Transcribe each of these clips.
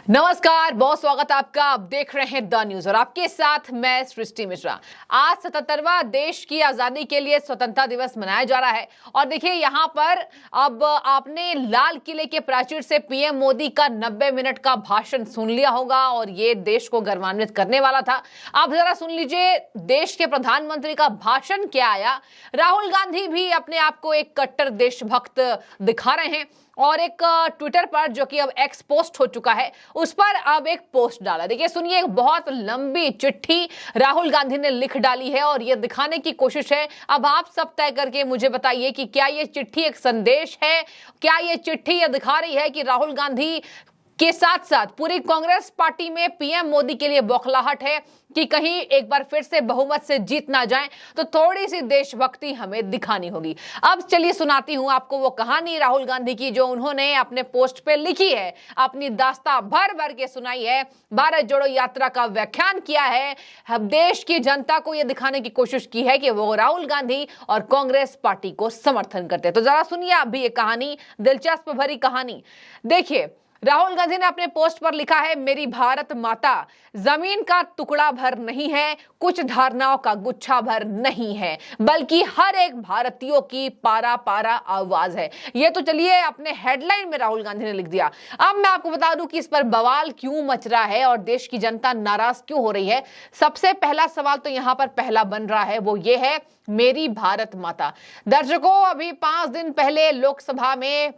नमस्कार, बहुत स्वागत है आपका। आप देख रहे हैं द न्यूज और आपके साथ मैं सृष्टि मिश्रा। आज 77वां देश की आजादी के लिए स्वतंत्रता दिवस मनाया जा रहा है और देखिए यहाँ पर अब आपने लाल किले के प्राचीर से पीएम मोदी का 90 मिनट का भाषण सुन लिया होगा और ये देश को गौरवान्वित करने वाला था। आप जरा सुन लीजिए देश के प्रधानमंत्री का भाषण क्या आया। राहुल गांधी भी अपने आप को एक कट्टर देशभक्त दिखा रहे हैं और एक ट्विटर पर, जो कि अब एक्स पोस्ट हो चुका है, उस पर अब एक पोस्ट डाला। देखिए सुनिए, एक बहुत लंबी चिट्ठी राहुल गांधी ने लिख डाली है और ये दिखाने की कोशिश है। अब आप सब तय करके मुझे बताइए कि क्या ये चिट्ठी एक संदेश है, क्या ये चिट्ठी ये दिखा रही है कि राहुल गांधी के साथ साथ पूरी कांग्रेस पार्टी में पीएम मोदी के लिए बौखलाहट है कि कहीं एक बार फिर से बहुमत से जीत ना जाए, तो थोड़ी सी देशभक्ति हमें दिखानी होगी। अब चलिए सुनाती हूं आपको वो कहानी राहुल गांधी की जो उन्होंने अपने पोस्ट पे लिखी है, अपनी दास्तां भर भर के सुनाई है, भारत जोड़ो यात्रा का व्याख्यान किया है, देश की जनता को यह दिखाने की कोशिश की है कि वो राहुल गांधी और कांग्रेस पार्टी को समर्थन करते हैं। तो जरा सुनिए आप भी ये कहानी, दिलचस्प भरी कहानी। देखिए राहुल गांधी ने अपने पोस्ट पर लिखा है, मेरी भारत माता जमीन का टुकड़ा भर नहीं है, कुछ धारणाओं का गुच्छा भर नहीं है, बल्कि हर एक भारतीयों की पारा पारा आवाज है। ये तो चलिए अपने हेडलाइन में राहुल गांधी ने लिख दिया। अब मैं आपको बता दूं कि इस पर बवाल क्यों मच रहा है और देश की जनता नाराज क्यों हो रही है। सबसे पहला सवाल तो यहां पर पहला बन रहा है, वो ये है, मेरी भारत माता। दर्शकों, अभी 5 दिन पहले लोकसभा में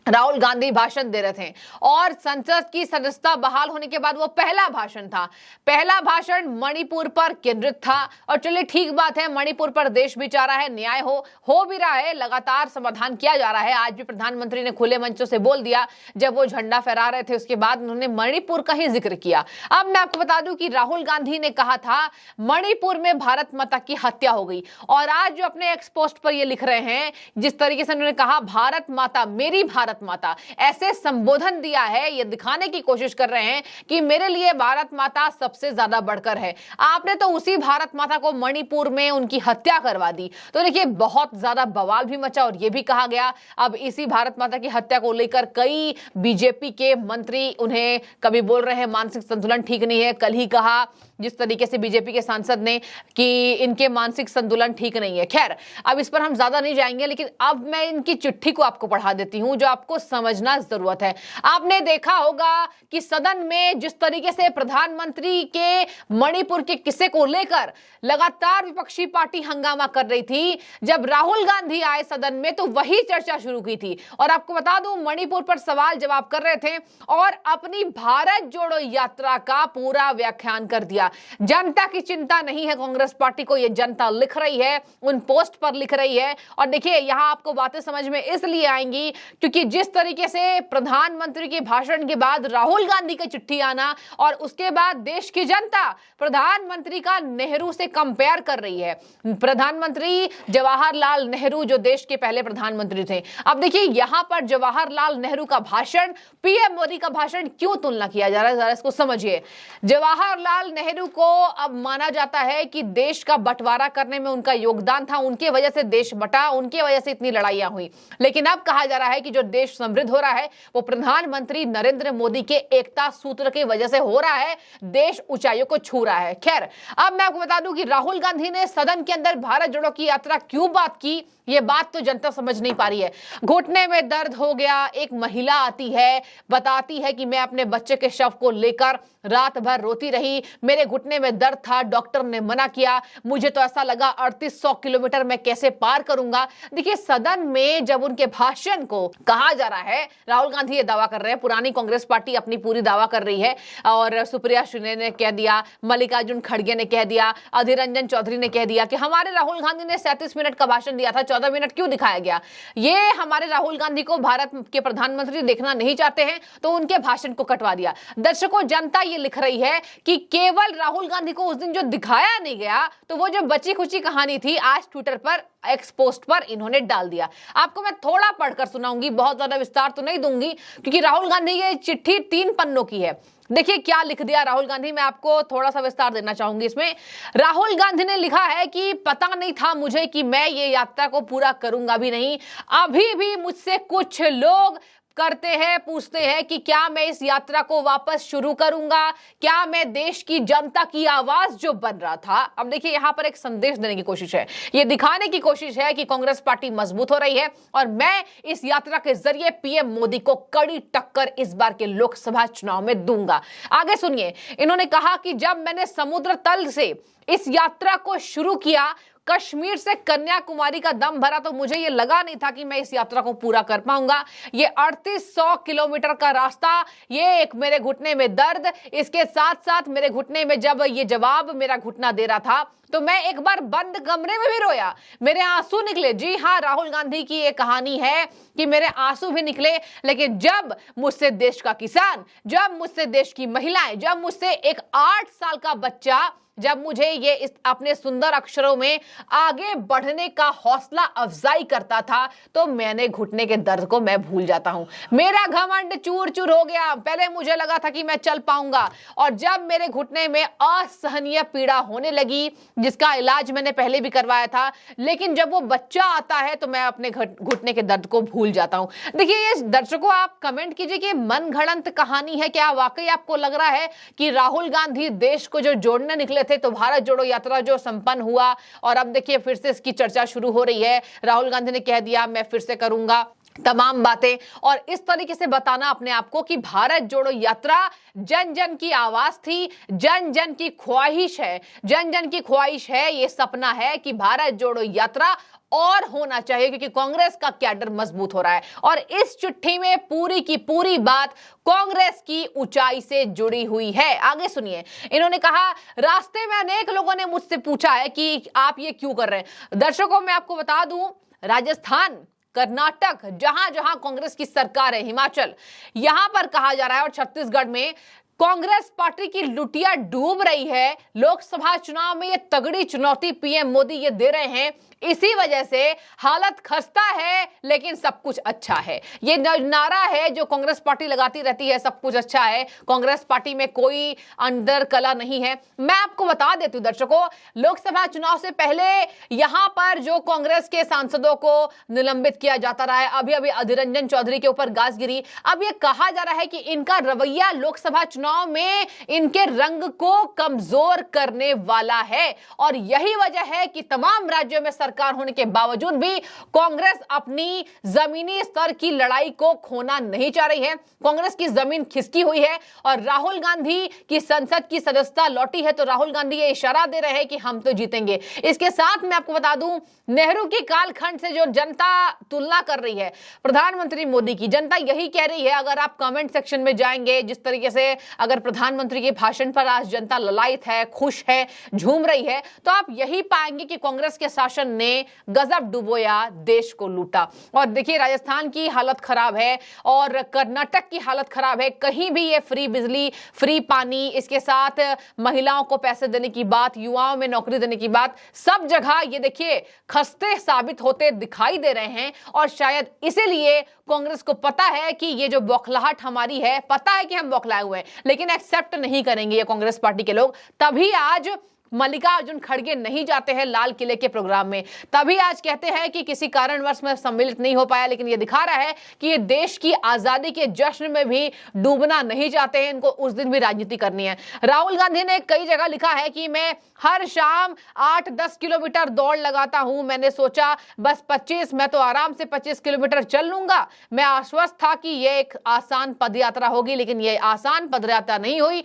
राहुल गांधी भाषण दे रहे थे और संसद की सदस्यता बहाल होने के बाद वो पहला भाषण था। पहला भाषण मणिपुर पर केंद्रित था और चलिए ठीक बात है, मणिपुर पर देश भी चाह रहा है, न्याय हो भी रहा है, लगातार समाधान किया जा रहा है। आज भी प्रधानमंत्री ने खुले मंचों से बोल दिया, जब वो झंडा फहरा रहे थे उसके बाद उन्होंने मणिपुर का ही जिक्र किया। अब मैं आपको बता दूं कि राहुल गांधी ने कहा था मणिपुर में भारत माता की हत्या हो गई और आज जो अपने एक्स पोस्ट पर ये लिख रहे हैं, जिस तरीके से उन्होंने कहा भारत माता, मेरी भारत माता, ऐसे संबोधन दिया है, ये दिखाने की कोशिश कर रहे हैं कि मेरे लिए भारत माता सबसे ज्यादा बढ़कर है। आपने तो उसी भारत माता को मणिपुर में उनकी हत्या करवा दी। तो देखिए बहुत ज्यादा बवाल भी मचा और यह भी कहा गया, अब इसी भारत माता की हत्या को लेकर कई बीजेपी के मंत्री उन्हें कभी बोल रहे हैं मानसिक संतुलन ठीक नहीं है। कल ही कहा जिस तरीके से बीजेपी के सांसद ने कि इनके मानसिक संतुलन ठीक नहीं है। खैर अब इस पर हम ज्यादा नहीं जाएंगे, लेकिन अब मैं इनकी चिट्ठी को आपको पढ़ा देती हूं जो आपको समझना जरूरत है। आपने देखा होगा कि सदन में जिस तरीके से प्रधानमंत्री के मणिपुर के किस्से को लेकर लगातार विपक्षी पार्टी हंगामा कर रही थी, जब राहुल गांधी आए सदन में तो वही चर्चा शुरू की थी। और आपको बता दूं, मणिपुर पर सवाल जवाब कर रहे थे और अपनी भारत जोड़ो यात्रा का पूरा व्याख्यान कर दिया। जनता की चिंता नहीं है कांग्रेस पार्टी को, यह जनता लिख रही है, उन पोस्ट पर लिख रही है। और देखिए यहां आपको बातें समझ में इसलिए आएंगी क्योंकि जिस तरीके से प्रधानमंत्री के भाषण के बाद राहुल गांधी की चिट्ठी आना और उसके बाद देश की जनता प्रधानमंत्री का नेहरू से कंपेयर कर रही है। प्रधानमंत्री जवाहरलाल नेहरू जो देश के पहले प्रधानमंत्री थे। अब देखिए यहां पर जवाहरलाल नेहरू का भाषण, पीएम मोदी का भाषण क्यों तुलना किया जा रहा है, जरा इसको समझिए। जवाहरलाल नेहरू को अब माना जाता है कि देश का बंटवारा करने में उनका योगदान था, उनके वजह से देश बटा, उनके वजह से इतनी लड़ाइयां हुई। लेकिन अब कहा जा रहा है कि जो देश समृद्ध हो रहा है वो प्रधानमंत्री नरेंद्र मोदी के एकता सूत्र की वजह से हो रहा है, देश ऊंचाइयों को छू रहा है। खैर अब मैं आपको बता दूं कि राहुल गांधी ने सदन के अंदर भारत जोड़ो की यात्रा क्यों बात की, ये बात तो जनता समझ नहीं पा रही है। घुटने में दर्द हो गया, एक महिला आती है, बताती है कि मैं अपने बच्चे के शव को लेकर रात भर रोती रही, मेरे घुटने में दर्द था, डॉक्टर ने मना किया, मुझे तो ऐसा लगा 3800 किलोमीटर मैं कैसे पार करूंगा। देखिए सदन में जब उनके भाषण को कहा जा रहा है, राहुल गांधी ये दावा कर रहे हैं, पुरानी कांग्रेस पार्टी अपनी पूरी दावा कर रही है और सुप्रिया सुले ने कह दिया, मल्लिकार्जुन खड़गे ने कह दिया, अधीर रंजन चौधरी ने कह दिया कि हमारे राहुल गांधी ने 37 मिनट का भाषण दिया था, 14 मिनट क्यों दिखाया गया। ये हमारे राहुल गांधी को भारत के प्रधानमंत्री देखना नहीं चाहते हैं तो उनके भाषण को कटवा दिया। दर्शकों जनता ये लिख रही है कि केवल राहुल गांधी को उस दिन जो दिखाया नहीं गया, तो वो जो बची खुची कहानी थी आज ट्विटर पर एक्स पोस्ट पर इन्होंने डाल दिया। आपको मैं थोड़ा पढ़कर सुनाऊंगी, बहुत ज्यादा विस्तार तो नहीं दूंगी क्योंकि राहुल गांधी ये चिट्ठी 3 पन्नों की है। देखिए क्या लिख दिया राहुल गांधी, मैं आपको थोड़ा सा विस्तार देना चाहूंगी इसमें। राहुल गांधी ने लिखा है कि पता नहीं था मुझे कि मैं ये यात्रा को पूरा करूंगा भी नहीं, अभी भी मुझसे कुछ लोग करते हैं, पूछते हैं कि क्या मैं इस यात्रा को वापस शुरू करूंगा, क्या मैं देश की जनता की आवाज जो बन रहा था। अब देखिए यहां पर एक संदेश देने की कोशिश है, ये दिखाने की कोशिश है कि कांग्रेस पार्टी मजबूत हो रही है और मैं इस यात्रा के जरिए पीएम मोदी को कड़ी टक्कर इस बार के लोकसभा चुनाव में दूंगा। आगे सुनिए, इन्होंने कहा कि जब मैंने समुद्र तल से इस यात्रा को शुरू किया, कश्मीर से कन्याकुमारी का दम भरा, तो मुझे यह लगा नहीं था कि मैं इस यात्रा को पूरा कर पाऊंगा। ये 3800 किलोमीटर का रास्ता, ये एक मेरे घुटने में दर्द, इसके साथ साथ मेरे घुटने में जब ये जवाब मेरा घुटना दे रहा था तो मैं एक बार बंद कमरे में भी रोया, मेरे आंसू निकले। जी हां, राहुल गांधी की ये कहानी है कि मेरे आंसू भी निकले, लेकिन जब मुझसे देश का किसान, जब मुझसे देश की महिलाएं, जब मुझसे एक 8 साल का बच्चा, जब मुझे ये इस अपने सुंदर अक्षरों में आगे बढ़ने का हौसला अफजाई करता था, तो मैंने घुटने के दर्द को मैं भूल जाता हूं। मेरा घमंड चूर चूर हो गया। पहले मुझे लगा था कि मैं चल पाऊंगा, और जब मेरे घुटने में असहनीय पीड़ा होने लगी, जिसका इलाज मैंने पहले भी करवाया था, लेकिन जब वो बच्चा आता है तो मैं अपने घुटने के दर्द को भूल जाता हूं। देखिए, ये दर्शकों आप कमेंट कीजिए कि मन घड़ंत कहानी है क्या? वाकई आपको लग रहा है कि राहुल गांधी देश को जो जोड़ने निकले थे, तो भारत जोड़ो यात्रा जो संपन्न हुआ और अब देखिए फिर से इसकी चर्चा शुरू हो रही है। राहुल गांधी ने कह दिया मैं फिर से करूंगा तमाम बातें, और इस तरीके से बताना अपने आप को कि भारत जोड़ो यात्रा जन जन की आवाज थी, जन जन की ख्वाहिश है, जन जन की ख्वाहिश है, ये सपना है कि भारत जोड़ो यात्रा और होना चाहिए, क्योंकि कांग्रेस का कैडर मजबूत हो रहा है। और इस चिट्ठी में पूरी की पूरी बात कांग्रेस की ऊंचाई से जुड़ी हुई है। आगे सुनिए, इन्होंने कहा रास्ते में अनेक लोगों ने मुझसे पूछा है कि आप ये क्यों कर रहे हैं। दर्शकों मैं आपको बता दूं, राजस्थान, कर्नाटक, जहां जहां कांग्रेस की सरकार है, हिमाचल, यहां पर कहा जा रहा है, और छत्तीसगढ़ में कांग्रेस पार्टी की लुटिया डूब रही है। लोकसभा चुनाव में ये तगड़ी चुनौती पीएम मोदी ये दे रहे हैं, इसी वजह से हालत खस्ता है लेकिन सब कुछ अच्छा है। ये नारा है जो कांग्रेस पार्टी लगाती रहती है, सब कुछ अच्छा है, कांग्रेस पार्टी में कोई अंदर कला नहीं है। मैं आपको बता देती हूं दर्शकों, लोकसभा चुनाव से पहले यहां पर जो कांग्रेस के सांसदों को निलंबित किया जाता रहा है, अभी अभी अधीर रंजन चौधरी के ऊपर गाज गिरी, अब ये कहा जा रहा है कि इनका रवैया लोकसभा चुनाव में इनके रंग को कमजोर करने वाला है। और यही वजह है कि तमाम राज्यों में सरकार होने के बावजूद भी कांग्रेस अपनी जमीनी स्तर की लड़ाई को खोना नहीं चाह रही है। कांग्रेस की जमीन खिसकी हुई है और राहुल गांधी की संसद की सदस्यता लौटी है, तो राहुल गांधी ये इशारा दे रहे हैं कि हम तो जीतेंगे। इसके साथ मैं आपको बता दूं, नेहरू की कालखंड से जो जनता तुलना कर रही है प्रधानमंत्री मोदी की, जनता यही कह रही है। अगर आप कमेंट सेक्शन में जाएंगे, जिस तरीके से अगर प्रधानमंत्री के भाषण पर आज जनता ललायत है, खुश है, झूम रही है, तो आप यही पाएंगे कि कांग्रेस के शासन ने गजब डुबोया, देश को लूटा। और देखिए राजस्थान की हालत खराब है और कर्नाटक की हालत खराब है। कहीं भी ये फ्री बिजली, फ्री पानी, इसके साथ महिलाओं को पैसे देने की बात, युवाओं में नौकरी देने की बात, सब जगह ये देखिए खस्ते साबित होते दिखाई दे रहे हैं। और शायद इसीलिए कांग्रेस को पता है कि ये जो बौखलाहट हमारी है, पता है कि हम बौखलाए हुए हैं, लेकिन एक्सेप्ट नहीं करेंगे ये कांग्रेस पार्टी के लोग। तभी आज मल्लिकार्जुन खड़गे नहीं जाते हैं लाल किले के प्रोग्राम में, तभी आज कहते हैं कि किसी कारणवश में सम्मिलित नहीं हो पाया, लेकिन ये दिखा रहा है कि ये देश की आजादी के जश्न में भी डूबना नहीं चाहते हैं, इनको उस दिन भी राजनीति करनी है। राहुल गांधी ने कई जगह लिखा है कि मैं हर शाम 8-10 किलोमीटर दौड़ लगाता हूं, मैंने सोचा बस 25, मैं तो आराम से 25 किलोमीटर चल लूंगा। मैं आश्वस्त था कि यह एक आसान पदयात्रा होगी, लेकिन यह आसान पदयात्रा नहीं हुई।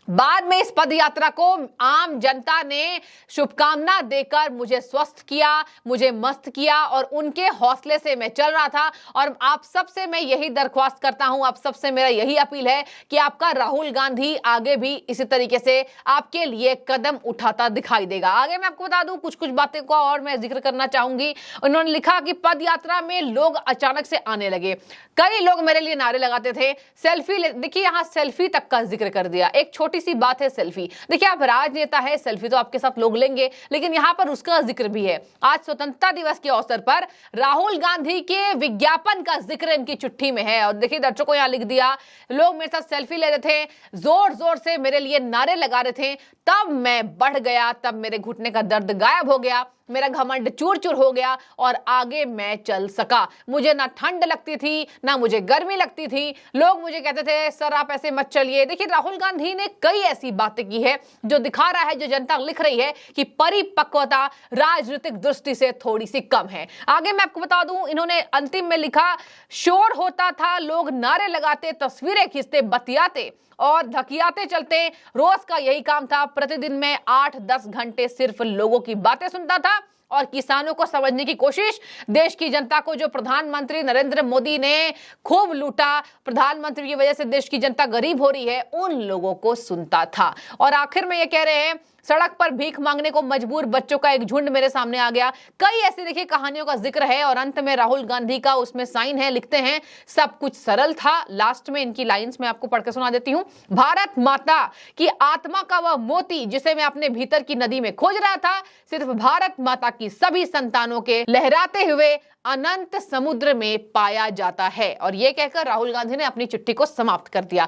बाद में इस पद यात्रा को आम जनता ने शुभकामना देकर मुझे स्वस्थ किया, मुझे मस्त किया, और उनके हौसले से मैं चल रहा था। और आप सबसे मैं यही दरख्वास्त करता हूं, आप सबसे मेरा यही अपील है कि आपका राहुल गांधी आगे भी इसी तरीके से आपके लिए कदम उठाता दिखाई देगा। आगे मैं आपको बता दूं कुछ बातें को और मैं जिक्र करना चाहूंगी। उन्होंने लिखा कि पद यात्रा में लोग अचानक से आने लगे, कई लोग मेरे लिए नारे लगाते थे, सेल्फी, देखिए यहां सेल्फी तक का जिक्र कर दिया। एक छोटी सी बात है सेल्फी, देखिए आप राजनेता है, सेल्फी तो आपके साथ लोग लेंगे, लेकिन यहां पर उसका जिक्र भी है। आज स्वतंत्रता दिवस के अवसर पर राहुल गांधी के विज्ञापन का जिक्र इनकी चिट्ठी में है। और देखिए दर्शकों यहां लिख दिया, लोग मेरे साथ सेल्फी ले रहे थे, जोर जोर से मेरे लिए नारे लगा रहे थे, तब मैं बढ़ गया, तब मेरे घुटने का दर्द गायब हो गया। मेरा घमंड चूर चूर हो गया और आगे मैं चल सका। मुझे ना ठंड लगती थी ना मुझे गर्मी लगती थी। लोग मुझे कहते थे सर आप ऐसे मत चलिए। देखिए राहुल गांधी ने कई ऐसी बातें की है जो दिखा रहा है, जो जनता लिख रही है कि परिपक्वता राजनीतिक दृष्टि से थोड़ी सी कम है। आगे मैं आपको बता दूं, इन्होंने अंतिम में लिखा, शोर होता था, लोग नारे लगाते, तस्वीरें खींचते, बतियाते और धकियाते चलते। रोज का यही काम था। प्रतिदिन में 8-10 घंटे सिर्फ लोगों की बातें सुनता था और किसानों को समझने की कोशिश, देश की जनता को जो प्रधानमंत्री नरेंद्र मोदी ने खूब लूटा, प्रधानमंत्री की वजह से देश की जनता गरीब हो रही है, उन लोगों को सुनता था। और आखिर में ये कह रहे हैं, सड़क पर भीख मांगने को मजबूर बच्चों का एक झुंड मेरे सामने आ गया। कई ऐसी देखिए कहानियों का जिक्र है और अंत में राहुल गांधी का उसमें साइन है, लिखते हैं सब कुछ सरल था। लास्ट में इनकी लाइंस मैं आपको पढ़ के सुना देती हूं। भारत माता की आत्मा का वह मोती जिसे मैं अपने भीतर की नदी में खोज रहा था, सिर्फ भारत माता की सभी संतानों के लहराते हुए अनंत समुद्र में पाया जाता है। और यह कहकर राहुल गांधी ने अपनी चिट्ठी को समाप्त कर दिया।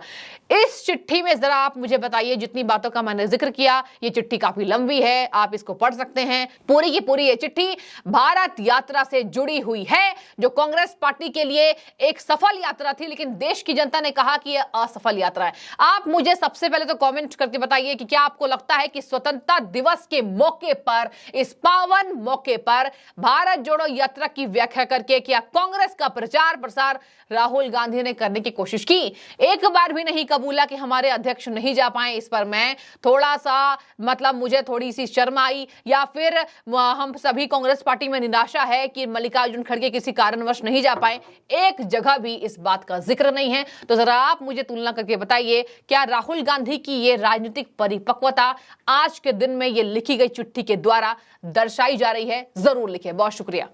इस चिट्ठी में जरा आप मुझे बताइए, जितनी बातों का मैंने जिक्र किया, ये चिट्ठी काफी लंबी है, आप इसको पढ़ सकते हैं। पूरी की पूरी ये चिट्ठी भारत यात्रा से जुड़ी हुई है, जो कांग्रेस पार्टी के लिए एक सफल यात्रा थी, लेकिन देश की जनता ने कहा कि यह असफल यात्रा है। आप मुझे सबसे पहले तो कमेंट करके बताइए कि क्या आपको लगता है कि स्वतंत्रता दिवस के मौके पर, इस पावन मौके पर भारत जोड़ो यात्रा की व्याख्या करके क्या कांग्रेस का प्रचार प्रसार राहुल गांधी ने करने की कोशिश की? एक बार भी नहीं कबूला कि हमारे अध्यक्ष नहीं जा पाए। इस पर मैं थोड़ा सा मुझे थोड़ी सी शर्म आई, या फिर हम सभी कांग्रेस पार्टी में निराशा है कि मल्लिकार्जुन खड़गे किसी कारणवश नहीं जा पाए। एक जगह भी इस बात का जिक्र नहीं है। तो जरा आप मुझे तुलना करके बताइए, क्या राहुल गांधी की ये राजनीतिक परिपक्वता आज के दिन में ये लिखी गई चिट्ठी के द्वारा दर्शाई जा रही है? जरूर लिखें। बहुत शुक्रिया।